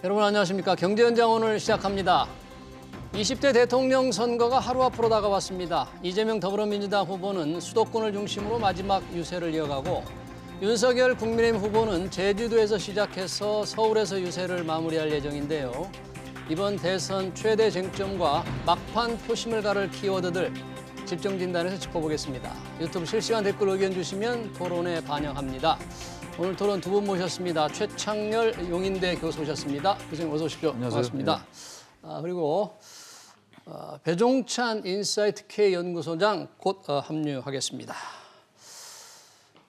여러분 안녕하십니까. 경제현장 오늘 시작합니다. 20대 대통령 선거가 하루 앞으로 다가왔습니다. 이재명 더불어민주당 후보는 수도권을 중심으로 마지막 유세를 이어가고 윤석열 국민의힘 후보는 제주도에서 시작해서 서울에서 유세를 마무리할 예정인데요. 이번 대선 최대 쟁점과 막판 표심을 가를 키워드들 집중 진단에서 짚어보겠습니다. 유튜브 실시간 댓글 의견 주시면 토론에 반영합니다. 오늘 토론 두 분 모셨습니다. 최창렬 용인대 교수 오셨습니다. 교수님 어서 오십시오. 안녕하세요. 반갑습니다. 그리고 배종찬 인사이트 K 연구소장 곧 합류하겠습니다.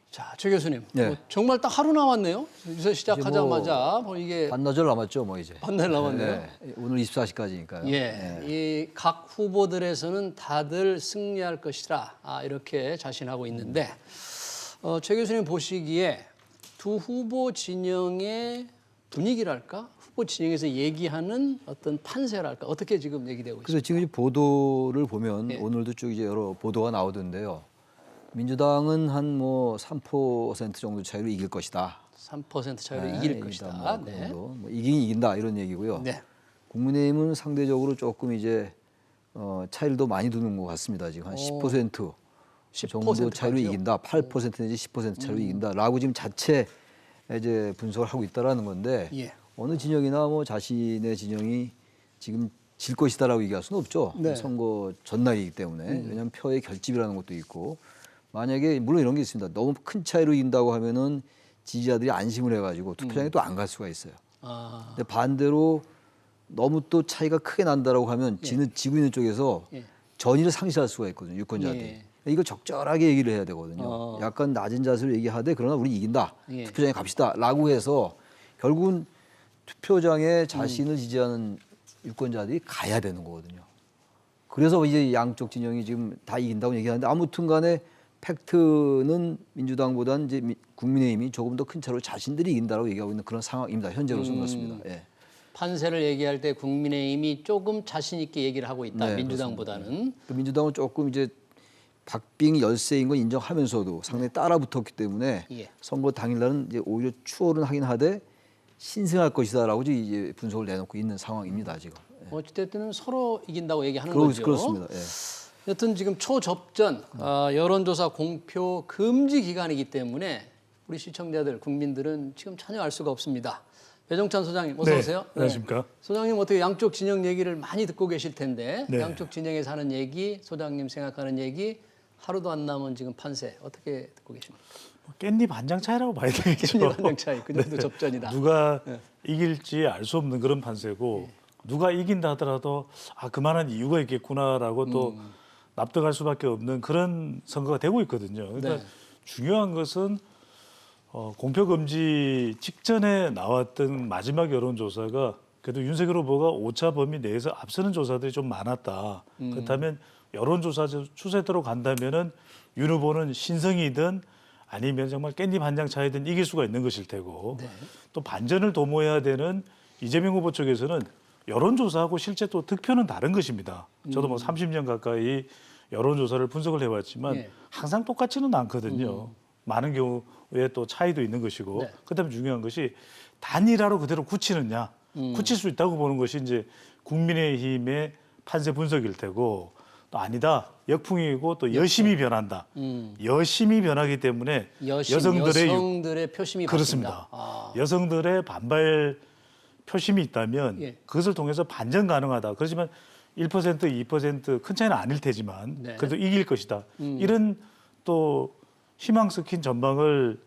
자, 최 교수님, 네. 뭐 정말 딱 하루 남았네요. 유세 시작하자마자 이게 반나절 남았죠, 뭐 이제. 반나절 남았네요. 네. 오늘 24시까지니까요. 예, 이 각 후보들에서는 다들 승리할 것이라 이렇게 자신하고 있는데 최 교수님 보시기에 두 후보 진영의 분위기랄까, 후보 진영에서 얘기하는 어떤 판세랄까, 어떻게 지금 얘기되고 있습니까? 그래서 지금 이제 보도를 보면 예. 오늘도 쭉 이제 여러 보도가 나오던데요. 민주당은 한 뭐 3% 정도 차이로 이길 것이다. 3% 차이로 네, 이길 일단 것이다. 뭐 그 네. 정도. 뭐 이기긴 이긴다 이런 얘기고요. 네. 국민의힘은 상대적으로 조금 이제 차이를 더 많이 두는 것 같습니다. 지금 한 10% 정도 차이로 까지요? 이긴다. 8% 내지 10% 차이로 이긴다라고 지금 자체 이제 분석을 하고 있다라는 건데 예. 어느 진영이나 뭐 자신의 진영이 지금 질 것이다라고 얘기할 수는 없죠. 네. 선거 전날이기 때문에. 왜냐하면 표의 결집이라는 것도 있고 만약에 물론 이런 게 있습니다. 너무 큰 차이로 이긴다고 하면은 지지자들이 안심을 해가지고 투표장에 또 안 갈 수가 있어요. 근데 반대로 너무 또 차이가 크게 난다라고 하면 지고 있는 쪽에서 예. 전의를 상실할 수가 있거든요. 유권자들이. 예. 이걸 적절하게 얘기를 해야 되거든요. 약간 낮은 자세로 얘기하되 그러나 우리 이긴다. 예. 투표장에 갑시다라고 해서 결국은 투표장에 자신을 지지하는 유권자들이 가야 되는 거거든요. 그래서 이제 양쪽 진영이 지금 다 이긴다고 얘기하는데 아무튼 간에 팩트는 민주당보다는 이제 국민의힘이 조금 더 큰 차로 자신들이 이긴다고 얘기하고 있는 그런 상황입니다. 현재로서는 그렇습니다. 예. 판세를 얘기할 때 국민의힘이 조금 자신 있게 얘기를 하고 있다. 네, 민주당보다는. 민주당은 조금 이제 박빙 열세인 건 인정하면서도 상당히 따라붙었기 때문에 예. 선거 당일날은 이제 오히려 추월은 하긴 하되 신승할 것이다라고 이제 분석을 내놓고 있는 상황입니다 지금. 어찌됐든 서로 이긴다고 얘기하는 거죠. 그렇습니다. 예. 여튼 지금 초접전 여론조사 공표 금지 기간이기 때문에 우리 시청자들, 국민들은 지금 전혀 알 수가 없습니다. 배종찬 소장님 어서 오세요. 안녕하십니까. 소장님 어떻게 양쪽 진영 얘기를 많이 듣고 계실 텐데 네. 양쪽 진영에서 하는 얘기, 소장님 생각하는 얘기 하루도 안 남은 지금 판세 어떻게 듣고 계십니까? 깻잎 한 장 차이라고 봐야 되겠죠. 깻잎 한 장 차이, 그 정도 접전이다. 누가 이길지 알 수 없는 그런 판세고 누가 이긴다 하더라도 그만한 이유가 있겠구나라고 또 납득할 수밖에 없는 그런 선거가 되고 있거든요. 그러니까 네. 중요한 것은 공표 금지 직전에 나왔던 마지막 여론조사가 그래도 윤석열 후보가 오차 범위 내에서 앞서는 조사들이 좀 많았다. 그렇다면 여론조사 추세대로 간다면은 윤 후보는 신성이든 아니면 정말 깻잎 한 장 차이든 이길 수가 있는 것일 테고 네. 또 반전을 도모해야 되는 이재명 후보 쪽에서는 여론조사하고 실제 또 득표는 다른 것입니다. 저도 뭐 30년 가까이 여론조사를 분석을 해왔지만 예. 항상 똑같지는 않거든요. 많은 경우에 또 차이도 있는 것이고 네. 그다음에 중요한 것이 단일화로 그대로 굳히느냐 굳힐 수 있다고 보는 것이 이제 국민의힘의 판세 분석일 테고 또 아니다 역풍이고 또 여심이 변한다. 여심이 변하기 때문에 여성들의 표심이 그렇습니다. 바뀐다. 여성들의 반발 표심이 있다면 예. 그것을 통해서 반전 가능하다. 그렇지만 1%, 2% 큰 차이는 아닐 테지만 네. 그래도 이길 것이다. 이런 또 희망 섞인 전망을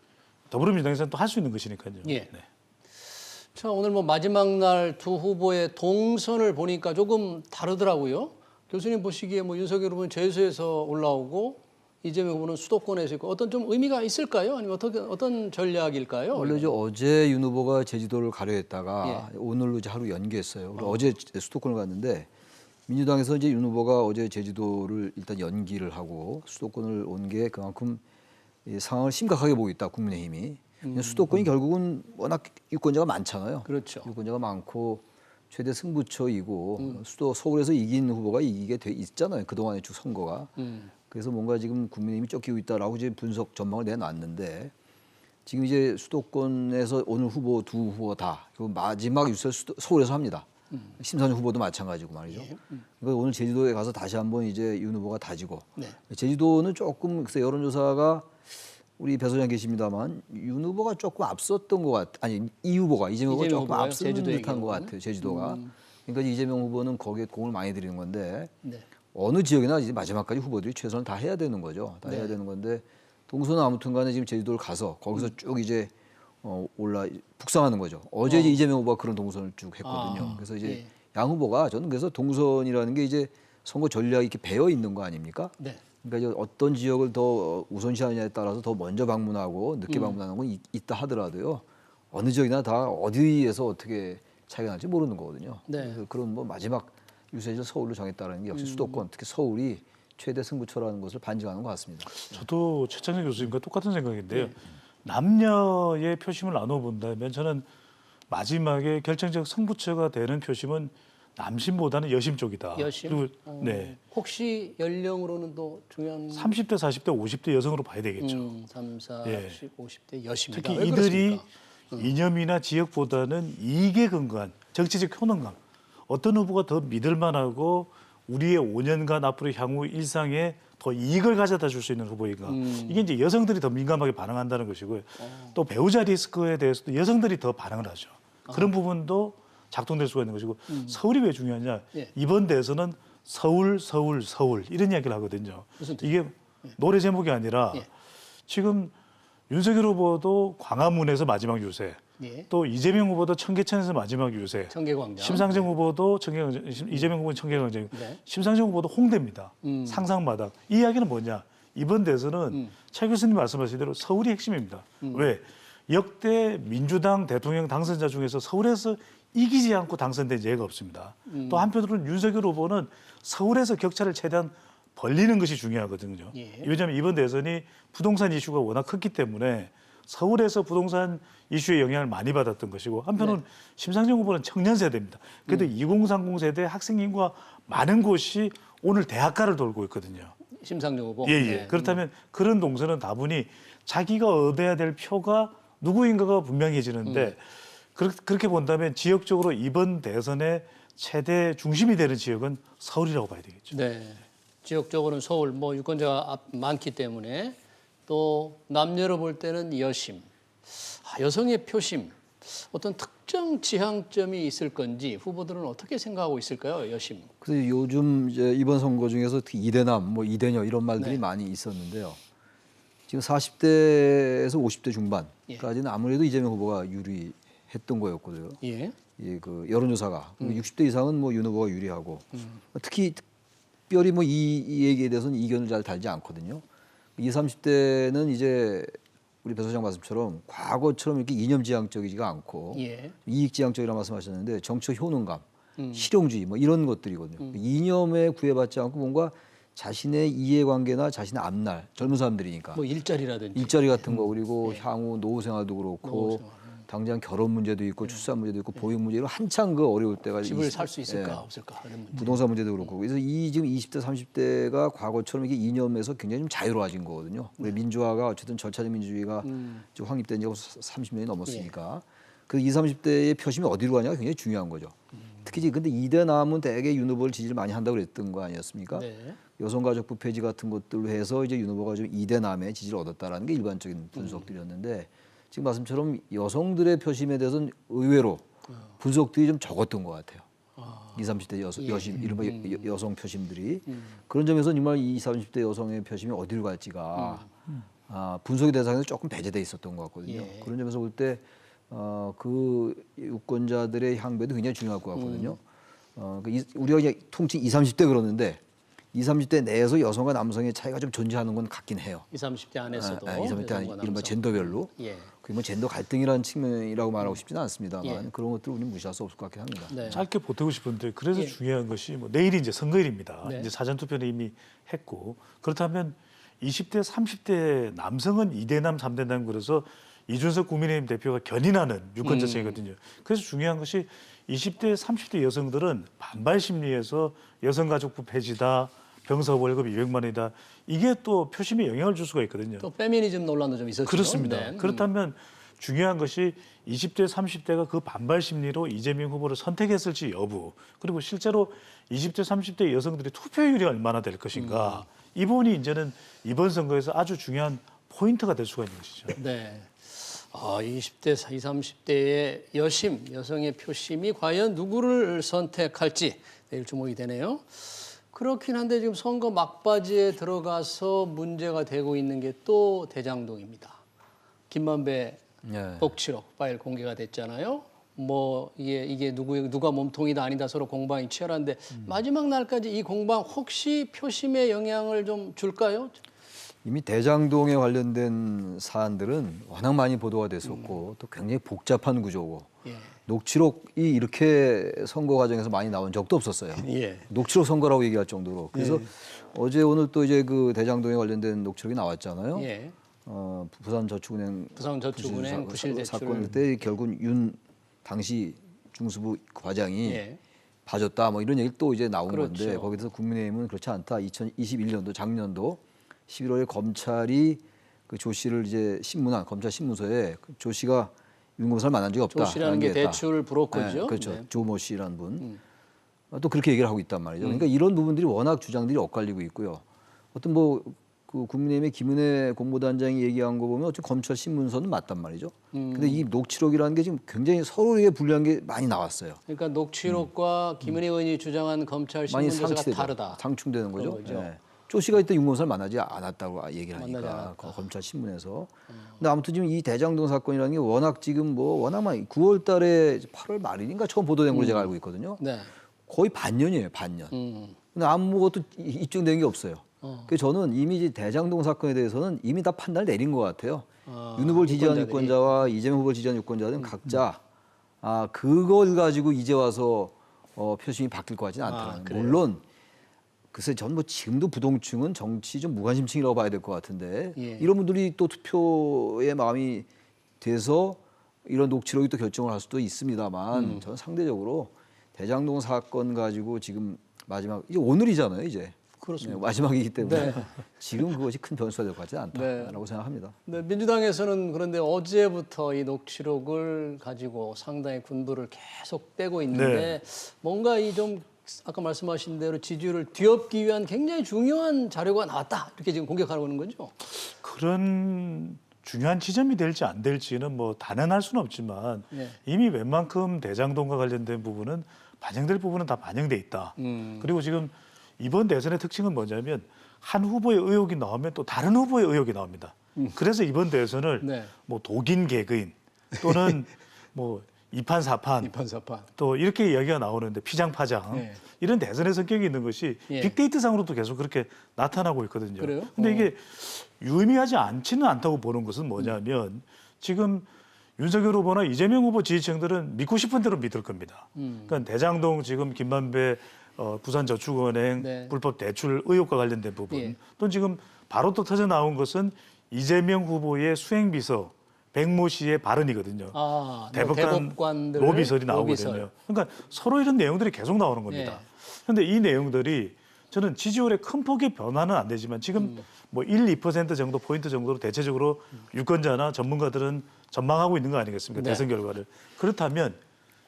더불어민주당에서는 또 할 수 있는 것이니까요. 예. 네. 자, 오늘 뭐 마지막 날 두 후보의 동선을 보니까 조금 다르더라고요. 교수님 보시기에 뭐 윤석열 후보는 제주에서 올라오고 이재명 후보는 수도권에서 있고 어떤 좀 의미가 있을까요? 아니면 어떤 전략일까요? 원래 이제 어제 윤 후보가 제주도를 가려 했다가 예. 오늘로 이제 하루 연기했어요. 어제 수도권을 갔는데 민주당에서 이제 윤 후보가 어제 제주도를 일단 연기를 하고 수도권을 온 게 그만큼 이 상황을 심각하게 보고 있다. 국민의힘이. 수도권이 결국은 워낙 유권자가 많잖아요. 그렇죠. 유권자가 많고 최대 승부처이고 서울에서 이긴 후보가 이기게 돼 있잖아요. 그동안의 쭉 선거가. 그래서 뭔가 지금 국민의힘이 쫓기고 있다라고 이제 분석 전망을 내놨는데 지금 이제 수도권에서 오늘 후보 두 후보 다 그리고 마지막 유세를 서울에서 합니다. 심상정 후보도 마찬가지고 말이죠. 그러니까 오늘 제주도에 가서 다시 한번 이제 윤 후보가 다지고 네. 제주도는 조금 글쎄 여론조사가 우리 배 소장 계십니다만 윤 후보가 조금 앞섰던 것 같, 아니 이 후보가 이재명 후보가 조금 후보가요? 앞서는 제주도 듯한 것 얘기하는? 같아요. 제주도가. 그러니까 이재명 후보는 거기에 공을 많이 들이는 건데 네. 어느 지역이나 이제 마지막까지 후보들이 최선을 다 해야 되는 거죠. 다 해야 되는 건데 동선은 아무튼간에 지금 제주도를 가서 거기서 쭉 이제 올라 북상하는 거죠. 어제 이제 이재명 후보가 그런 동선을 쭉 했거든요. 그래서 이제 예. 양 후보가 저는 그래서 동선이라는 게 이제 선거 전략이 이렇게 배어 있는 거 아닙니까? 네. 그러니까 이제 어떤 지역을 더 우선시하느냐에 따라서 더 먼저 방문하고 늦게 방문하는 건 있다 하더라도요. 어느 지역이나 다 어디에서 어떻게 차이가 날지 모르는 거거든요. 네. 그래서 그런 뭐 마지막 유세지를 서울로 정했다는 게 역시 수도권 특히 서울이 최대 승부처라는 것을 반증하는 것 같습니다. 저도 최창현 교수님과 똑같은 생각인데요. 남녀의 표심을 나눠 본다면 저는 마지막에 결정적 승부처가 되는 표심은 남심보다는 여심 쪽이다. 여심? 그리고 네. 혹시 연령으로는 또 중요한 30대, 40대, 50대 여성으로 봐야 되겠죠. 3, 4, 예. 50대 여심이다. 특히 왜 이들이 그렇습니까? 이념이나 지역보다는 이익에 근거한 정치적 효능감, 어떤 후보가 더 믿을만하고 우리의 5년간 앞으로 향후 일상에 더 이익을 가져다 줄 수 있는 후보인가. 이게 이제 여성들이 더 민감하게 반응한다는 것이고요. 또 배우자 리스크에 대해서도 여성들이 더 반응을 하죠. 그런 부분도 작동될 수가 있는 것이고 서울이 왜 중요하냐. 예. 이번 대선은 서울, 서울, 서울 이런 이야기를 하거든요. 무슨 뜻이요? 이게 노래 제목이 아니라 예. 지금 윤석열 후보도 광화문에서 마지막 유세, 예. 또 이재명 후보도 청계천에서 마지막 유세, 청계광장. 심상정 후보도 청계광장, 이재명 후보는 청계광장, 네. 심상정 후보도 홍대입니다. 상상마당. 이 이야기는 뭐냐? 이번 대선은 최 교수님 말씀하신 대로 서울이 핵심입니다. 왜? 역대 민주당 대통령 당선자 중에서 서울에서 이기지 않고 당선된 예가 없습니다. 또 한편으로는 윤석열 후보는 서울에서 격차를 최대한 벌리는 것이 중요하거든요. 예. 왜냐하면 이번 대선이 부동산 이슈가 워낙 컸기 때문에 서울에서 부동산 이슈에 영향을 많이 받았던 것이고 한편으로는 심상정 후보는 청년 세대입니다. 그래도 2030 세대 학생 인구가 많은 곳이 오늘 대학가를 돌고 있거든요. 심상정 후보. 예, 예. 네. 그렇다면 그런 동선은 다분히 자기가 얻어야 될 표가 누구인가가 분명해지는데 그렇게 본다면 지역적으로 이번 대선의 최대 중심이 되는 지역은 서울이라고 봐야 되겠죠. 네. 지역적으로는 서울 뭐 유권자가 많기 때문에 또 남녀로 볼 때는 여심, 여성의 표심, 어떤 특정 지향점이 있을 건지 후보들은 어떻게 생각하고 있을까요, 여심? 그래서 요즘 이제 이번 선거 중에서 특히 이대남, 뭐 이대녀 이런 말들이 네. 많이 있었는데요. 지금 40대에서 50대 중반까지는 아무래도 이재명 후보가 유리했던 거였거든요. 예. 예, 그 여론조사가 60대 이상은 뭐 윤 후보가 유리하고 특히 특별히 뭐 이 얘기에 대해서는 이견을 잘 달지 않거든요. 20, 30대는 이제 우리 배 소장 말씀처럼 과거처럼 이렇게 이념지향적이지가 않고 예. 이익지향적이라고 말씀하셨는데 정치적 효능감, 실용주의 뭐 이런 것들이거든요. 이념에 구애받지 않고 뭔가 자신의 이해관계나 자신의 앞날 젊은 사람들이니까 뭐 일자리라든지. 일자리 같은 거 그리고 향후 노후 생활도 그렇고 노후생활. 당장 결혼 문제도 있고 출산 문제도 있고 보육 문제로 한창 그 어려울 때가 집을 살 수 있을까 예. 없을까 이런 문제. 부동산 문제도 그렇고 그래서 이 지금 20대 30대가 과거처럼 이게 이념에서 굉장히 좀 자유로워진 거거든요. 우리 민주화가 어쨌든 절차적 민주주의가 좀 확립된 지가 30년이 넘었으니까 그 20, 30대의 표심이 어디로 가냐가 굉장히 중요한 거죠. 특히 지금 근데 이대남은 대개 윤 후보를 지지를 많이 한다고 그랬던 거 아니었습니까? 네. 여성가족부 폐지 같은 것들로 해서 이제 윤 후보가 좀 이대남의 지지를 얻었다라는 게 일반적인 분석들이었는데 지금 말씀처럼 여성들의 표심에 대해서는 의외로 분석들이 좀 적었던 것 같아요. 20, 30대 여심, 이른바 여성 표심들이 그런 점에서 정말 20, 30대 여성의 표심이 어디로 갈지가 분석의 대상에서 조금 배제돼 있었던 것 같거든요. 예. 그런 점에서 볼 때 그 유권자들의 향배도 굉장히 중요할 것 같거든요. 우리가 그냥 통칭 20, 30대 그러는데 20, 30대 내에서 여성과 남성의 차이가 좀 존재하는 건 같긴 해요. 20, 30대 안에서도 20, 30대 안에 여성과 이른바 남성. 젠더별로. 예. 그게 뭐 젠더 갈등이라는 측면이라고 말하고 싶지는 않습니다만 예. 그런 것들을 우리는 무시할 수 없을 것 같긴 합니다. 네. 짧게 보태고 싶은데 그래서 예. 중요한 것이 뭐 내일이 이제 선거일입니다. 네. 이제 사전 투표는 이미 했고 그렇다면 20대, 30대 남성은 2대남, 3대남 그래서 이준석 국민의힘 대표가 견인하는 유권자층이거든요. 그래서 중요한 것이 20대, 30대 여성들은 반발 심리에서 여성가족부 폐지다, 병사 월급 200만 원이다. 이게 또 표심에 영향을 줄 수가 있거든요. 또 페미니즘 논란도 좀 있었죠. 그렇습니다. 네. 그렇다면 중요한 것이 20대, 30대가 그 반발 심리로 이재명 후보를 선택했을지 여부, 그리고 실제로 20대, 30대 여성들의 투표율이 얼마나 될 것인가. 이 부분이 이제는 이번 선거에서 아주 중요한 포인트가 될 수가 있는 것이죠. 네. 20대, 20, 30대의 여성의 표심이 과연 누구를 선택할지 내일 주목이 되네요. 그렇긴 한데 지금 선거 막바지에 들어가서 문제가 되고 있는 게 또 대장동입니다. 김만배 네. 녹취록 파일 공개가 됐잖아요. 뭐 이게 누가 몸통이다 아니다 서로 공방이 치열한데 마지막 날까지 이 공방 혹시 표심에 영향을 좀 줄까요? 이미 대장동에 관련된 사안들은 워낙 많이 보도가 됐었고 또 굉장히 복잡한 구조고 예. 녹취록이 이렇게 선거 과정에서 많이 나온 적도 없었어요. 예. 녹취록 선거라고 얘기할 정도로. 그래서 어제 오늘 또 이제 그 대장동에 관련된 녹취록이 나왔잖아요. 예. 부산저축은행 부실 대출 사건 때 결국 윤 당시 중수부 과장이 예. 봐줬다 뭐 이런 얘기 또 이제 나온 그렇죠. 건데 거기서 국민의힘은 그렇지 않다. 2021년도 작년도 11월에 검찰이 그 조 씨를 이제 검찰 신문서에 조 씨가 윤 검사를 만난 적이 없다. 조 씨라는 게 대출 브로커죠. 네, 그렇죠. 네. 조모 씨라는 분. 또 그렇게 얘기를 하고 있단 말이죠. 그러니까 이런 부분들이 워낙 주장들이 엇갈리고 있고요. 어떤 그 국민의힘의 김은혜 공보단장이 얘기한 거 보면 어차피 검찰 신문서는 맞단 말이죠. 근데 이 녹취록이라는 게 지금 굉장히 서로에게 불리한 게 많이 나왔어요. 그러니까 녹취록과 김은혜 의원이 주장한 검찰 많이 신문조사가 상치되죠. 다르다. 상충되는 거죠. 그거죠. 네. 조 씨가 이때 윤 검사를 만나지 않았다고 얘기를 만나지 하니까 않았다. 검찰 신문에서. 근데 아무튼 지금 이 대장동 사건이라는 게 워낙 지금 워낙 많이 9월 달에 8월 말인가 처음 보도된 걸로 제가 알고 있거든요. 네. 거의 반년이에요, 반년. 근데 아무것도 입증된 게 없어요. 그래서 저는 이미 이제 대장동 사건에 대해서는 이미 다 판단을 내린 것 같아요. 윤 후보를 지지한 유권자들이. 유권자와 이재명 후보를 지지한 유권자들은 각자 그걸 가지고 이제 와서 표심이 바뀔 것 같지는 않다는. 그래요? 물론 글쎄 전 뭐 지금도 부동층은 정치 좀 무관심층이라고 봐야 될 것 같은데 예. 이런 분들이 또 투표의 마음이 돼서 이런 녹취록이 또 결정을 할 수도 있습니다만 저는 상대적으로 대장동 사건 가지고 지금 마지막 이제 오늘이잖아요 이제. 그렇습니다. 네, 마지막이기 때문에 네. 지금 그것이 큰 변수가 될 것 같지 않다라고 생각합니다. 네, 민주당에서는 그런데 어제부터 이 녹취록을 가지고 상당히 군부를 계속 떼고 있는데 뭔가 이 좀 아까 말씀하신 대로 지지율을 뒤엎기 위한 굉장히 중요한 자료가 나왔다 이렇게 지금 공격하고 있는 거죠. 그런 중요한 지점이 될지 안 될지는 뭐 단언할 수는 없지만 네. 이미 웬만큼 대장동과 관련된 부분은 반영될 부분은 다 반영돼 있다. 그리고 지금 이번 대선의 특징은 뭐냐면 한 후보의 의혹이 나오면 또 다른 후보의 의혹이 나옵니다. 그래서 이번 대선을 네. 뭐 독인 개그인 또는 뭐 이판사판 이판사판. 또 이렇게 이야기가 나오는데 피장파장 네. 이런 대선의 성격이 있는 것이 예. 빅데이터상으로도 계속 그렇게 나타나고 있거든요. 그래요? 근데 이게 유의미하지 않지는 않다고 보는 것은 뭐냐면 지금 윤석열 후보나 이재명 후보 지지층들은 믿고 싶은 대로 믿을 겁니다. 그러니까 대장동 지금 김만배 부산저축은행 네. 불법 대출 의혹과 관련된 부분 예. 또 지금 바로 또 터져 나온 것은 이재명 후보의 수행비서 백모 씨의 발언이거든요. 대법관들 로비설이 나오거든요. 로비설. 그러니까 서로 이런 내용들이 계속 나오는 겁니다. 그런데 이 내용들이 저는 지지율의 큰 폭의 변화는 안 되지만 지금 뭐 1, 2% 정도 포인트 정도로 대체적으로 유권자나 전문가들은 전망하고 있는 거 아니겠습니까? 네. 대선 결과를. 그렇다면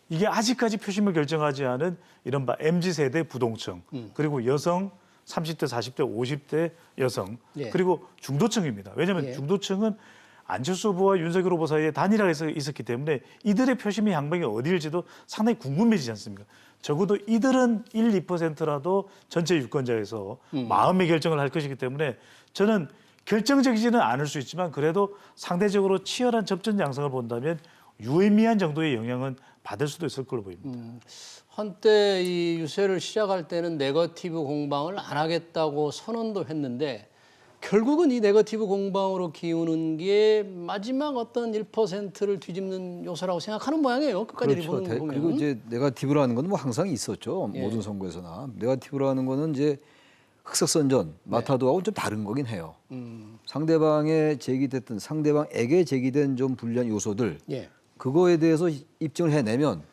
이게 아직까지 표심을 결정하지 않은 이른바 MZ세대 부동층 그리고 여성 30대, 40대, 50대 여성 예. 그리고 중도층입니다. 왜냐하면 예. 중도층은 안철수 후보와 윤석열 후보 사이에 단일화가 있었기 때문에 이들의 표심의 향방이 어디일지도 상당히 궁금해지지 않습니까? 적어도 이들은 1, 2%라도 전체 유권자에서 마음의 결정을 할 것이기 때문에 저는 결정적이지는 않을 수 있지만 그래도 상대적으로 치열한 접전 양상을 본다면 유의미한 정도의 영향은 받을 수도 있을 걸로 보입니다. 한때 이 유세를 시작할 때는 네거티브 공방을 안 하겠다고 선언도 했는데 결국은 이 네거티브 공방으로 기우는 게 마지막 어떤 1%를 뒤집는 요소라고 생각하는 모양이에요. 끝까지 그렇죠. 보는 거 보면. 그리고 이제 네거티브라는 건 뭐 항상 있었죠. 예. 모든 선거에서나. 네거티브라는 거는 이제 흑색선전, 마타도하고 좀 다른 거긴 해요. 상대방에 제기됐던 상대방에게 제기된 좀 불리한 요소들 예. 그거에 대해서 입증을 해내면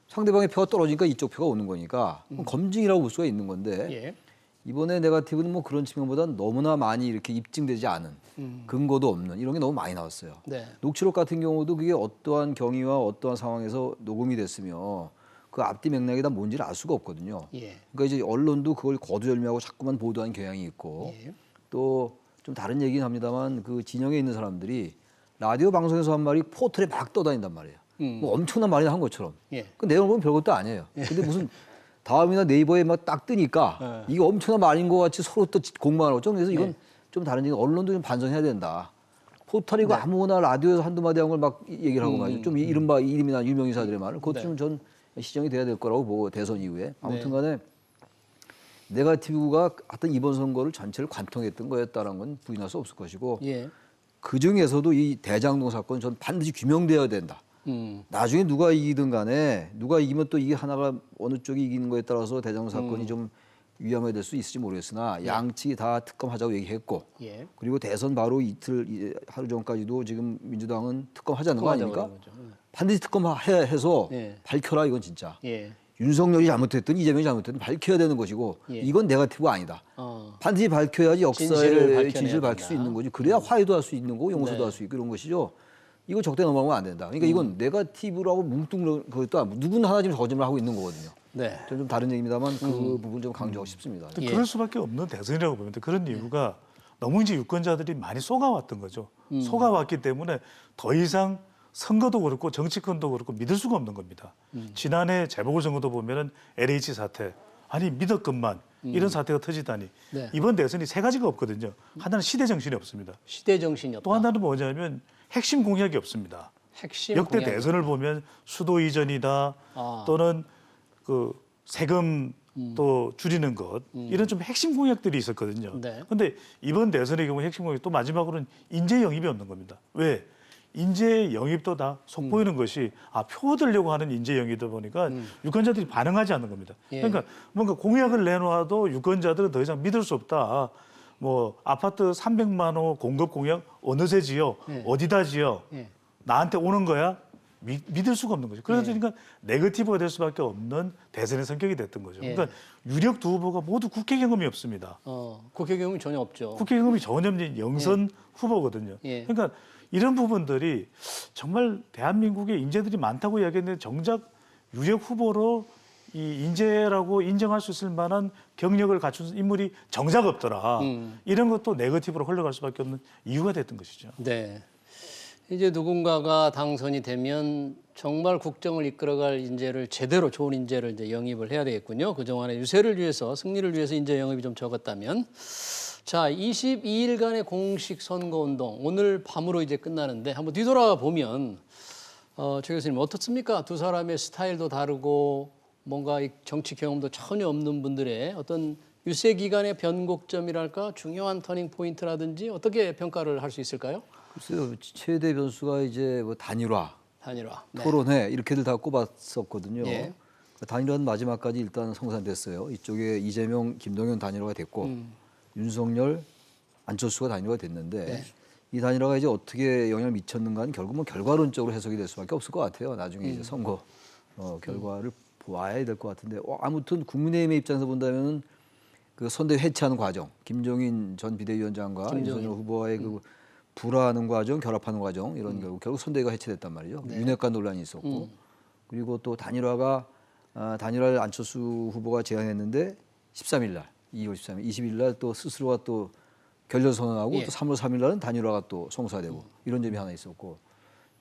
상대방의 표가 떨어지니까 이쪽 표가 오는 거니까 검증이라고 볼 수가 있는 건데 예. 이번에 네거티브는 뭐 그런 측면보다는 너무나 많이 이렇게 입증되지 않은 근거도 없는 이런 게 너무 많이 나왔어요. 네. 녹취록 같은 경우도 그게 어떠한 경위와 어떠한 상황에서 녹음이 됐으며 그 앞뒤 맥락이 다 뭔지를 알 수가 없거든요. 예. 그러니까 이제 언론도 그걸 거두절미하고 자꾸만 보도하는 경향이 있고 예. 또 좀 다른 얘기는 합니다만 그 진영에 있는 사람들이 라디오 방송에서 한 말이 포털에 막 떠다닌단 말이에요. 뭐 엄청난 말이나 한 것처럼. 예. 그 내용을 보면 별것도 아니에요. 근데 무슨 다음이나 네이버에 막 딱 뜨니까 이게 엄청난 말인 것 같이 서로 또 공방하고 좀 그래서 이건 좀 다른 얘기 언론도 좀 반성해야 된다. 포털이고 아무나 라디오에서 한두 마디 한 걸 막 얘기를 하고 말이죠. 좀 이른바 이름이나 유명인사들의 말을 그것 좀 전 시정이 돼야 될 거라고 보고 대선 이후에 아무튼 간에 네거티브가 하여튼 이번 선거를 전체를 관통했던 거였다는 건 부인할 수 없을 것이고 예. 그 중에서도 이 대장동 사건 전 반드시 규명돼야 된다. 나중에 누가 이기든 간에 누가 이기면 또 이게 하나가 어느 쪽이 이기는 거에 따라서 대장동 사건이 좀 위험해질 수 있을지 모르겠으나 양측이 다 특검하자고 얘기했고 예. 그리고 대선 바로 이틀 하루 전까지도 지금 민주당은 특검하자는 거 특검하자고 아닙니까? 그러는 거죠. 반드시 특검해서 예. 밝혀라 이건 진짜. 예. 윤석열이 잘못했든 이재명이 잘못했든 밝혀야 되는 것이고 예. 이건 네거티브가 아니다. 반드시 밝혀야지 진실을 역사의 밝혀내야 진실을 밝힐 수 된다. 있는 거지. 그래야 화해도 할 수 있는 거고 용서도 네. 할 수 있고 이런 것이죠. 이거 적대 넘어가면 안 된다. 그러니까 이건 네거티브라고 뭉뚱 그것도 아니고 누구나 하나 지금 거짓말 하고 있는 거거든요. 네. 저는 좀 다른 얘기입니다만 그 부분 좀 강조하고 싶습니다. 근데 예. 그럴 수밖에 없는 대선이라고 보는데 그런 이유가 너무 이제 유권자들이 많이 속아왔던 거죠. 속아왔기 때문에 더 이상 선거도 그렇고 정치권도 그렇고 믿을 수가 없는 겁니다. 지난해 재보궐선거도 보면은 LH 사태 아니 믿었건만 이런 사태가 터지다니 네. 이번 대선이 세 가지가 없거든요. 하나는 시대 정신이 없습니다. 시대 정신이 없다. 또 하나는 뭐냐면 핵심 공약이 없습니다. 핵심 역대 공약이 대선을 보면 수도 이전이다 또는 그 세금 또 줄이는 것 이런 좀 핵심 공약들이 있었거든요. 네. 그런데 이번 대선의 경우 핵심 공약 또 마지막으로는 인재 영입이 없는 겁니다. 왜? 인재 영입도 다 속보이는 것이 표 얻으려고 하는 인재 영입이다 보니까 유권자들이 반응하지 않는 겁니다. 예. 그러니까 뭔가 공약을 내놓아도 유권자들은 더 이상 믿을 수 없다. 뭐 아파트 300만 호 공급 공약 어느새 지어 예. 어디다 지어 예. 나한테 오는 거야 믿을 수가 없는 거죠. 그래서 예. 그러니까 네거티브가 될 수밖에 없는 대선의 성격이 됐던 거죠. 예. 그러니까 유력 두 후보가 모두 국회 경험이 없습니다. 국회 경험이 전혀 없죠. 국회 경험이 전혀 없는 영선 후보거든요. 예. 그러니까 이런 부분들이 정말 대한민국에 인재들이 많다고 이야기했는데 정작 유력 후보로 이 인재라고 인정할 수 있을 만한 경력을 갖춘 인물이 정작 없더라. 이런 것도 네거티브로 흘러갈 수밖에 없는 이유가 됐던 것이죠. 네. 이제 누군가가 당선이 되면 정말 국정을 이끌어갈 인재를 제대로 좋은 인재를 이제 영입을 해야 되겠군요. 그동안의 유세를 위해서 승리를 위해서 인재 영입이 좀 적었다면. 자, 22일간의 공식 선거운동 오늘 밤으로 이제 끝나는데 한번 뒤돌아 보면 최 교수님 어떻습니까? 두 사람의 스타일도 다르고 뭔가 이 정치 경험도 전혀 없는 분들의 어떤 유세 기간의 변곡점이랄까 중요한 터닝 포인트라든지 어떻게 평가를 할 수 있을까요? 글쎄요, 최대 변수가 이제 뭐 단일화, 단일화. 네. 토론회 이렇게들 다 꼽았었거든요. 예. 단일화는 마지막까지 일단 성사됐어요. 이쪽에 이재명, 김동연 단일화가 됐고 윤석열, 안철수가 단일화가 됐는데 네. 이 단일화가 이제 어떻게 영향을 미쳤는가는 결국 뭐 결과론적으로 해석이 될 수밖에 없을 것 같아요. 나중에 이제 선거 결과를 보아야 될 것 같은데 아무튼 국민의힘의 입장에서 본다면은 그 선대위 해체하는 과정, 김종인 전 비대위원장과 윤석열 후보와의 그 불화하는 과정, 결합하는 과정 이런 결국 선대위가 해체됐단 말이죠. 네. 윤핵관 논란이 있었고 그리고 또 단일화를 안철수 후보가 제안했는데 13일 날 2월 13일, 20일 날 또 스스로가 또 결렬 선언하고 예. 또 3월 3일 날은 단일화가 또 성사되고 이런 점이 하나 있었고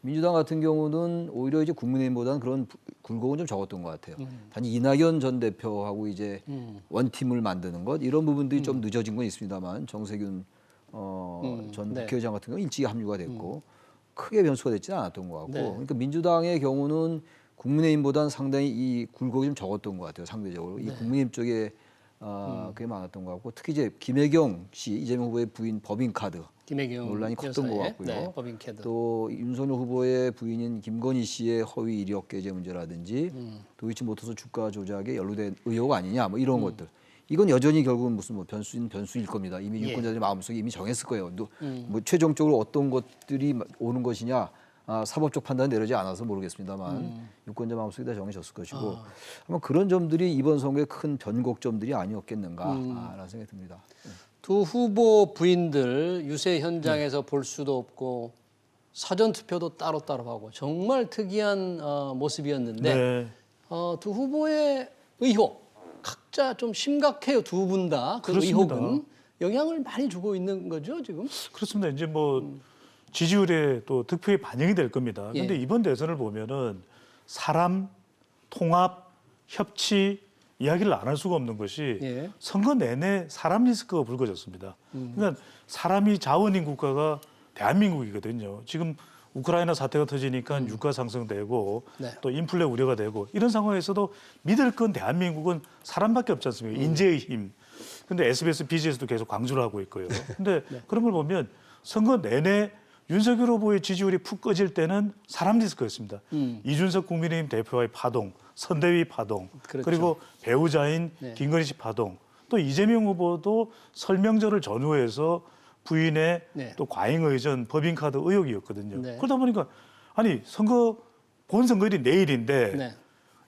민주당 같은 경우는 오히려 이제 국민의힘보다는 그런 굴곡은 좀 적었던 것 같아요. 단지 이낙연 전 대표하고 이제 원팀을 만드는 것 이런 부분들이 좀 늦어진 건 있습니다만 정세균 전 네. 국회의장 같은 경우는 일찍이 합류가 됐고 크게 변수가 됐지는 않았던 것 같고 네. 그러니까 민주당의 경우는 국민의힘보다는 상당히 이 굴곡이 좀 적었던 것 같아요. 상대적으로 이 국민의힘 쪽에 그게 많았던 것 같고 특히 이제 김혜경 씨 이재명 후보의 부인 법인카드 김혜경 논란이 컸던 것 여사의, 같고요. 네, 법인카드. 또 윤석열 후보의 부인인 김건희 씨의 허위 이력 게재 문제라든지 도이치모터스 주가 조작에 연루된 의혹 아니냐 뭐 이런 것들. 이건 여전히 결국은 무슨 뭐 변수일 겁니다. 이미 예. 유권자들의 마음속에 이미 정했을 거예요. 뭐 최종적으로 어떤 것들이 오는 것이냐 사법적 판단이 내려지지 않아서 모르겠습니다만 유권자 마음속에 다 정해졌을 것이고 아마 그런 점들이 이번 선거의 큰 변곡점들이 아니었겠는가라는 생각이 듭니다. 두 후보 부인들 유세 현장에서 볼 수도 없고 사전 투표도 따로따로 하고 정말 특이한 모습이었는데 네. 두 후보의 의혹 각자 좀 심각해요. 두 분 다 그 그렇습니다. 의혹은 영향을 많이 주고 있는 거죠 지금. 그렇습니다. 이제 뭐 지지율에 또 득표에 반영이 될 겁니다. 예. 그런데 이번 대선을 보면은 사람, 통합, 협치 이야기를 안 할 수가 없는 것이 예. 선거 내내 사람 리스크가 불거졌습니다. 그러니까 사람이 자원인 국가가 대한민국이거든요. 지금 우크라이나 사태가 터지니까 유가 상승되고 네. 또 인플레 우려가 되고 이런 상황에서도 믿을 건 대한민국은 사람밖에 없지 않습니까? 인재의 힘. 근데 SBS, BGS도 계속 강조를 하고 있고요. 근데 그런 걸 보면 선거 내내 윤석열 후보의 지지율이 푹 꺼질 때는 사람 리스크였습니다. 이준석 국민의힘 대표와의 파동, 선대위 파동, 그렇죠. 그리고 배우자인 네. 김건희 씨 파동, 또 이재명 후보도 설명절을 전후해서 부인의 네. 또 과잉 의전, 법인카드 의혹이었거든요. 네. 그러다 보니까 아니 본선거일이 내일인데 네.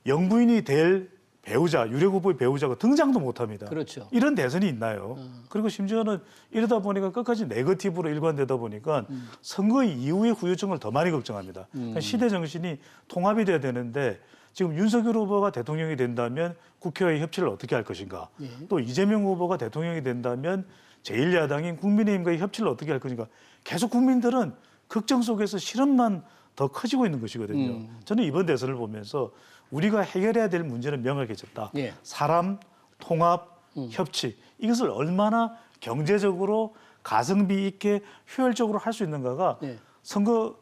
영부인이 될 배우자, 유력 후보의 배우자가 등장도 못합니다. 그렇죠. 이런 대선이 있나요? 그리고 심지어는 이러다 보니까 끝까지 네거티브로 일관되다 보니까 선거 이후의 후유증을 더 많이 걱정합니다. 그러니까 시대 정신이 통합이 돼야 되는데 지금 윤석열 후보가 대통령이 된다면 국회와의 협치를 어떻게 할 것인가? 예. 또 이재명 후보가 대통령이 된다면 제1야당인 국민의힘과의 협치를 어떻게 할 것인가? 계속 국민들은 걱정 속에서 실험만 더 커지고 있는 것이거든요. 저는 이번 대선을 보면서 우리가 해결해야 될 문제는 명확해졌다. 예. 사람, 통합, 협치 이것을 얼마나 경제적으로 가성비 있게 효율적으로 할 수 있는가가 예. 선거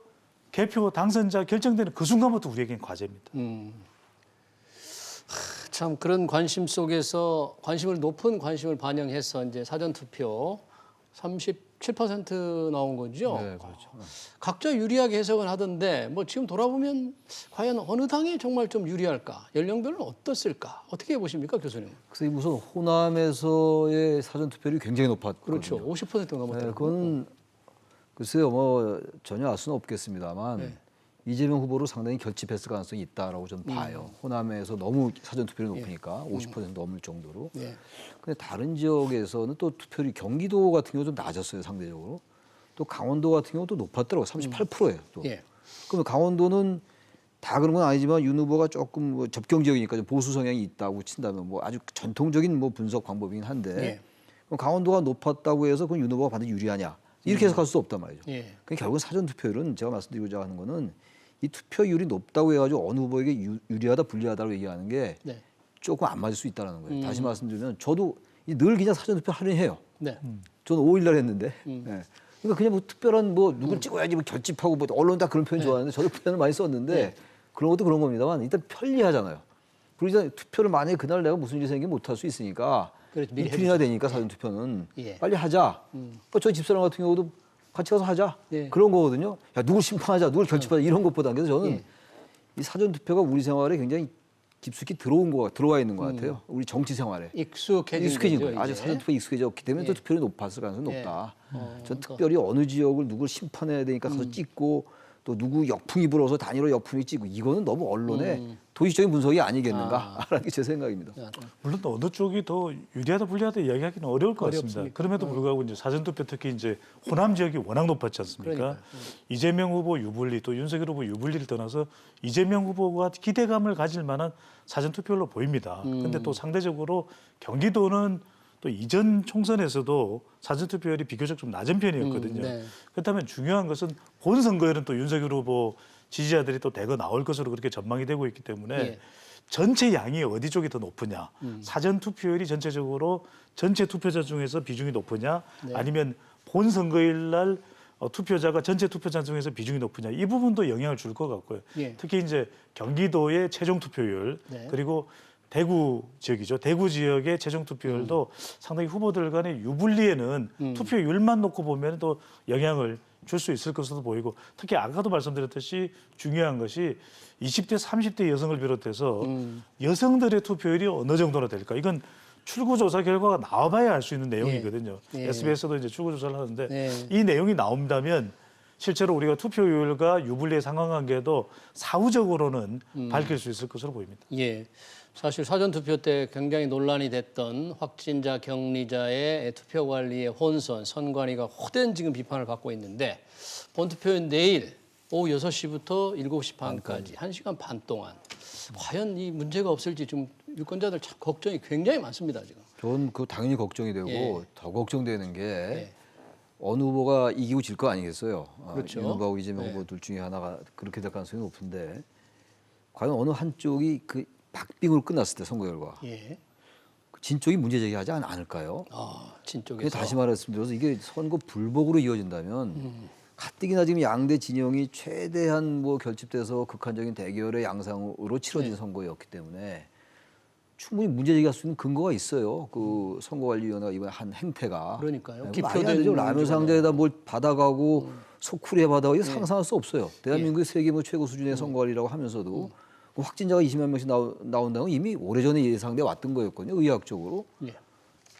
개표 당선자 결정되는 그 순간부터 우리에게는 과제입니다. 참 그런 관심 속에서 높은 관심을 반영해서 이제 사전 투표 37% 나온 거죠. 네, 그렇죠. 각자 유리하게 해석을 하던데 뭐 지금 돌아보면 과연 어느 당이 정말 좀 유리할까? 연령별은 어떻을까? 어떻게 보십니까, 교수님? 그래서 우선 호남에서의 사전 투표율이 굉장히 높았거든요. 그렇죠. 50% 넘었다고. 네, 그건 글쎄요, 뭐 전혀 알 수는 없겠습니다만 네. 이재명 후보로 상당히 결집했을 가능성이 있다라고 저는 봐요. 호남에서 너무 사전 투표율이 높으니까 50% 넘을 정도로. 예. 근데 다른 지역에서는 또 투표율이 경기도 같은 경우 좀 낮았어요, 상대적으로. 또 강원도 같은 경우도 높았더라고요. 38%예요. 또. 예. 그러면 강원도는 다 그런 건 아니지만 윤 후보가 조금 뭐 접경 지역이니까 좀 보수 성향이 있다고 친다면 뭐 아주 전통적인 뭐 분석 방법이긴 한데 예. 그럼 강원도가 높았다고 해서 그건 윤 후보가 반드시 유리하냐 이렇게 해석할 수 없단 말이죠. 예. 그러니까 결국 사전 투표율은 제가 말씀드리고자 하는 거는 이 투표율이 높다고 해가지고 어느 후보에게 유리하다 불리하다고 얘기하는 게 네. 조금 안 맞을 수 있다는 거예요. 다시 말씀드리면 저도 늘 그냥 사전 투표 하려 해요. 네. 저는 5일날 했는데. 예. 그러니까 그냥 뭐 특별한 뭐 누굴 찍어야지 뭐 결집하고 뭐 언론 다 그런 표현 좋아하는데 저도 표현을 많이 썼는데 그런 것도 그런 겁니다만 일단 편리하잖아요. 그리고 이제 투표를 만약에 그날 내가 무슨 일이 생기면 못 할 수 있으니까 그렇죠. 미리 이틀이나 되니까 사전 투표는 예. 빨리 하자. 저희 집사람 같은 경우도 같이 가서 하자. 예. 그런 거거든요. 야 누굴 심판하자, 누굴 결집하자 이런 것보다 그래서 저는 예. 이 사전 투표가 우리 생활에 굉장히 깊숙이 들어와 있는 것 같아요. 우리 정치 생활에. 익숙해진 거죠, 거예요. 아주 이제. 사전 투표에 익숙해졌기 때문에 예. 또 투표율이 높았을 가능성이 예. 높다. 전 또. 특별히 어느 지역을 누굴 심판해야 되니까 가서 찍고 또 누구 역풍이 불어서 단일화 역풍이 찍고 이거는 너무 언론의 도의적인 분석이 아니겠는가라는 게 제 생각입니다. 물론 또 어느 쪽이 더 유리하다 불리하다 이야기하기는 어려울 것 같습니다. 어렵습니까? 그럼에도 불구하고 이제 사전투표 특히 이제 호남 지역이 워낙 높았지 않습니까? 그러니까요. 이재명 후보 유불리 또 윤석열 후보 유불리를 떠나서 이재명 후보가 기대감을 가질 만한 사전투표로 보입니다. 그런데 또 상대적으로 경기도는 또 이전 총선에서도 사전투표율이 비교적 좀 낮은 편이었거든요. 네. 그렇다면 중요한 것은 본선거에는 또 윤석열 후보 지지자들이 또 대거 나올 것으로 그렇게 전망이 되고 있기 때문에 예. 전체 양이 어디 쪽이 더 높으냐, 사전 투표율이 전체적으로 전체 투표자 중에서 비중이 높으냐, 네. 아니면 본 선거일 날 투표자가 전체 투표자 중에서 비중이 높으냐 이 부분도 영향을 줄 것 같고요. 예. 특히 이제 경기도의 최종 투표율 네. 그리고 대구 지역이죠. 대구 지역의 최종 투표율도 상당히 후보들 간의 유불리에는 투표율만 놓고 보면 또 영향을 줄 수 있을 것으로 보이고 특히 아까도 말씀드렸듯이 중요한 것이 20대, 30대 여성을 비롯해서 여성들의 투표율이 어느 정도나 될까? 이건 출구조사 결과가 나와봐야 알 수 있는 내용이거든요. 예. SBS도 이제 출구조사를 하는데 예. 이 내용이 나온다면 실제로 우리가 투표율과 유불리의 상관관계도 사후적으로는 밝힐 수 있을 것으로 보입니다. 예. 사실 사전투표 때 굉장히 논란이 됐던 확진자 격리자의 투표 관리의 혼선, 선관위가 호된 지금 비판을 받고 있는데 본투표는 내일 오후 6시부터 7시 반까지 1시간 반 동안 과연 이 문제가 없을지 좀 유권자들 참 걱정이 굉장히 많습니다, 지금. 저는 그 당연히 걱정이 되고 예. 더 걱정되는 게 예. 어느 후보가 이기고 질 거 아니겠어요. 그렇죠. 윤 후보하고 이재명 후보 둘 중에 하나가 그렇게 될 가능성이 높은데 과연 어느 한쪽이 그 박빙으로 끝났을 때 선거 결과 예. 진 쪽이 문제 제기하지 않을까요? 진 근데 쪽에서. 다시 말씀드려서 이게 선거 불복으로 이어진다면 가뜩이나 지금 양대 진영이 최대한 뭐 결집돼서 극한적인 대결의 양상으로 치러진 선거였기 때문에 충분히 문제 제기할 수 있는 근거가 있어요. 그 선거관리위원회가 이번에 한 행태가. 그러니까요. 말이 안 되죠. 라면 상자에다 뭘 받아가고 소쿠리에 받아가고 이거 상상할 수 없어요. 대한민국의 세계 뭐 최고 수준의 선거관리라고 하면서도 그 확진자가 20만 명씩 나온다는 건 이미 오래전에 예상돼 왔던 거였거든요. 의학적으로. 예.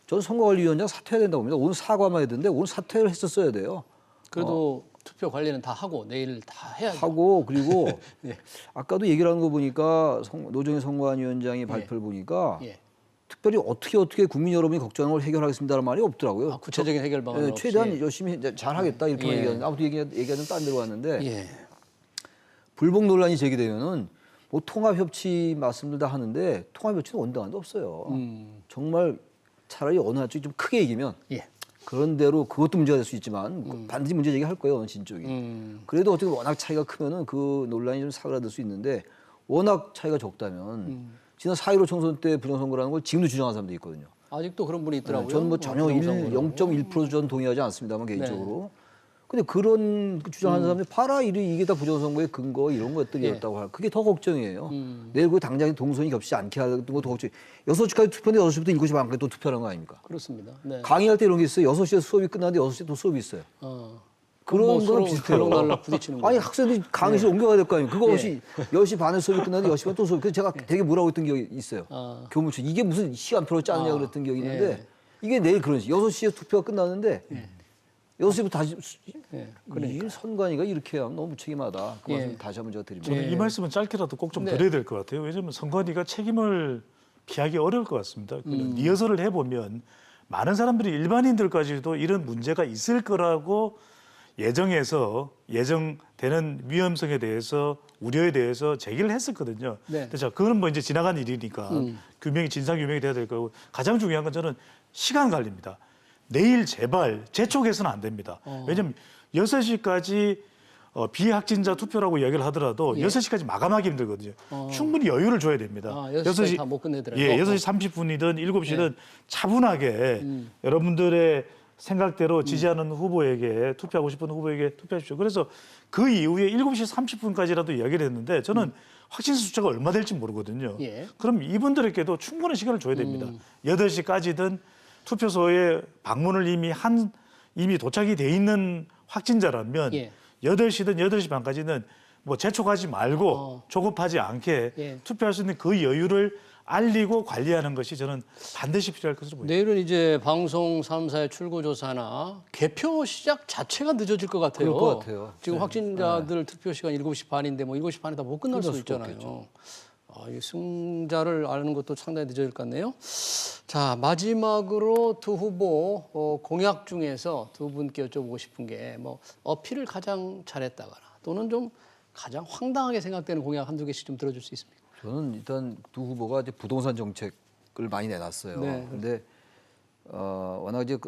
저는 선거관리위원장 사퇴해야 된다고 봅니다. 오늘 사과만 해야 되는데 오늘 사퇴를 했었어야 돼요. 그래도 투표 관리는 다 하고 내일 다 해야죠. 하고 그리고 예. 아까도 얘기를 하는 거 보니까 노정희 선관위원장이 발표를 보니까 예. 특별히 어떻게 국민 여러분이 걱정을 해결하겠습니다라는 말이 없더라고요. 구체적인 해결 방안 없이. 최대한 열심히 이제 잘하겠다 이렇게만 예. 얘기하는데 아무튼 얘기가 좀 딴 데로 갔는데 예. 불복 논란이 제기되면은 뭐 통합협치 말씀들 다 하는데 통합협치는 온당한도 없어요. 정말 차라리 어느 한쪽이 좀 크게 이기면 예. 그런 대로 그것도 문제가 될 수 있지만 반드시 문제 제기할 거예요, 어느 진 쪽이. 그래도 어떻게 워낙 차이가 크면은 그 논란이 좀 사그라들 수 있는데 워낙 차이가 적다면 지난 4.15 총선 때 부정선거라는 걸 지금도 주장하는 사람도 있거든요. 아직도 그런 분이 있더라고요. 저는 뭐 전혀 0.1%도 저는 동의하지 않습니다만 개인적으로. 근데 그런 주장하는 사람들이 봐라 이게 다 부정선거의 근거 이런 것들이었다고 할 그게 더 걱정이에요. 내일 그 당장 동선이 겹치지 않게 하는 것도 걱정. 6시까지 투표인데 6시부터 7시 반까지 또 투표하는 거 아닙니까? 그렇습니다. 네. 강의할 때 이런 게 있어요. 6시에 수업이 끝나는데 6시에 또 수업이 있어요. 그런 뭐 거는 서로 비슷해요. 들락날락 부딪히는 거죠. 아니 학생들이 강의실 옮겨가야 될 거 아니에요. 그거 없이 10시 반에 수업이 끝나는데 10시 반 또 수업. 그래서 제가 되게 뭐라고 했던 기억이 있어요. 교무처 이게 무슨 시간표로 짜느냐 그랬던 기억이 있는데 이게 내일 그런지 6시에 투표가 끝나는데 6시부터 다시 이 선관위가 이렇게 하면 너무 무책임하다. 그 말씀 다시 한번 제가 드립니다. 저는 이 말씀은 짧게라도 꼭 좀 드려야 될 것 같아요. 왜냐하면 선관위가 책임을 피하기 어려울 것 같습니다. 리허설을 해보면 많은 사람들이 일반인들까지도 이런 문제가 있을 거라고 예정되는 위험성에 대해서 우려에 대해서 제기를 했었거든요. 네. 자, 그건 뭐 이제 지나간 일이니까 진상 규명이 돼야 될 거고 가장 중요한 건 저는 시간 관리입니다. 내일 제발 재촉해서는 안 됩니다. 왜냐하면 6시까지 비확진자 투표라고 이야기를 하더라도 6시까지 마감하기 힘들거든요. 충분히 여유를 줘야 됩니다. 6시까지 다 못 끝내더라고요. 예, 6시 30분이든 7시든 차분하게 여러분들의 생각대로 지지하는 후보에게 투표하고 싶은 후보에게 투표하십시오. 그래서 그 이후에 7시 30분까지라도 이야기를 했는데 저는 확진자 숫자가 얼마 될지 모르거든요. 예. 그럼 이분들에게도 충분한 시간을 줘야 됩니다. 8시까지든 투표소에 방문을 이미 도착이 돼 있는 확진자라면 8시든 8시 반까지는 뭐 재촉하지 말고 조급하지 않게 투표할 수 있는 그 여유를 알리고 관리하는 것이 저는 반드시 필요할 것으로 보입니다. 내일은 이제 방송 3사의 출구조사나 개표 시작 자체가 늦어질 것 같아요. 그럴 것 같아요. 지금 확진자들 투표 시간 7시 반인데 뭐 7시 반에 다 못 끝날 수도 있잖아요. 이 승자를 아는 것도 상당히 늦어질 것 같네요. 자, 마지막으로 두 후보 공약 중에서 두 분께 여쭤보고 싶은 게 뭐 어필을 가장 잘했다거나 또는 좀 가장 황당하게 생각되는 공약 한두 개씩 좀 들어줄 수 있습니까? 저는 일단 두 후보가 이제 부동산 정책을 많이 내놨어요. 네. 근데 워낙 이제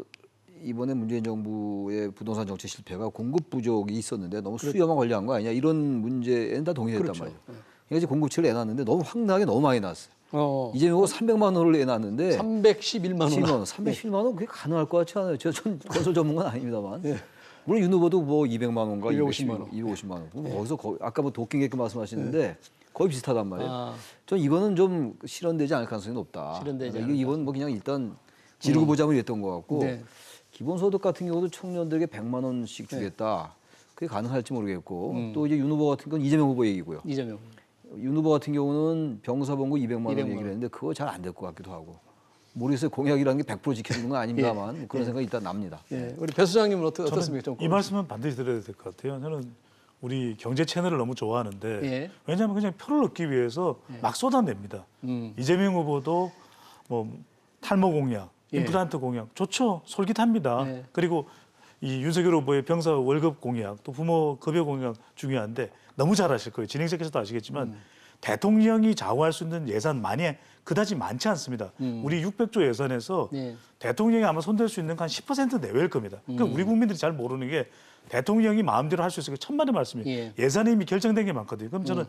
이번에 문재인 정부의 부동산 정책 실패가 공급 부족이 있었는데 너무 수요만 관리한 거 아니냐 이런 문제에는 다 동의했단 말이에요. 그러니까 이제 공급치를 내놨는데 너무 황당하게 너무 많이 놨어요. 이재명 후보 300만 원을 내놨는데 311만 원. 311만 원 그게 가능할 것 같지 않아요. 전 건설 전문가는 아닙니다만. 물론 윤 후보도 뭐 200만 원과 250만 원. 250만 원. 거기서 아까 뭐 도킹객 말씀하시는데 거의 비슷하단 말이에요. 전 이거는 좀 실현되지 않을 가능성이 높다. 실현되지 그러니까 이건 뭐 그냥 일단 지르고 보자면 이랬던 것 같고 네. 기본소득 같은 경우도 청년들에게 100만 원씩 주겠다. 그게 가능할지 모르겠고 또 이제 윤 후보 같은 건 이재명 후보 얘기고요. 이재명. 윤 후보 같은 경우는 병사봉고 200만 원 200만 얘기를 했는데 그거 잘 안 될 것 같기도 하고. 모르겠어요. 공약이라는 게 100% 지켜지는 건 아닙니다만 그런 생각이 일단 납니다. 예. 우리 배 소장님은 어떻습니까? 좀 이 말씀은 반드시 드려야 될 것 같아요. 저는 우리 경제 채널을 너무 좋아하는데 예. 왜냐하면 그냥 표를 얻기 위해서 막 쏟아냅니다. 이재명 후보도 뭐 탈모 공약, 예. 임플란트 공약 좋죠. 솔깃합니다. 예. 그리고 이 윤석열 후보의 병사 월급 공약, 또 부모 급여 공약 중요한데 너무 잘 아실 거예요. 진행자께서도 아시겠지만 대통령이 좌우할 수 있는 예산만이 그다지 많지 않습니다. 우리 600조 예산에서 예. 대통령이 아마 손댈 수 있는 한 10% 내외일 겁니다. 그러니까 우리 국민들이 잘 모르는 게 대통령이 마음대로 할 수 있을 게 천만의 말씀이에요. 예. 예산이 이미 결정된 게 많거든요. 그럼 저는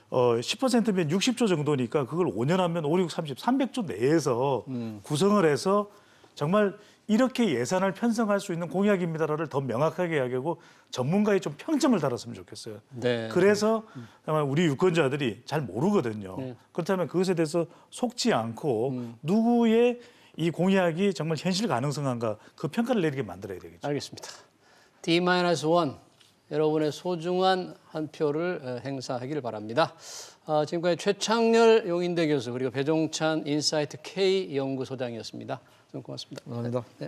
10%면 60조 정도니까 그걸 5년 하면 5, 6, 30, 300조 내에서 구성을 해서 정말 이렇게 예산을 편성할 수 있는 공약입니다를 더 명확하게 이야기하고 전문가의 좀 평점을 달았으면 좋겠어요. 네. 그래서 정말 우리 유권자들이 잘 모르거든요. 네. 그렇다면 그것에 대해서 속지 않고 누구의 이 공약이 정말 현실 가능성한가 그 평가를 내리게 만들어야 되겠죠. 알겠습니다. D-1 여러분의 소중한 한 표를 행사하기를 바랍니다. 지금까지 최창렬 용인대 교수 그리고 배종찬 인사이트 K 연구소장이었습니다. 좀 고맙습니다. 감사합니다. 네.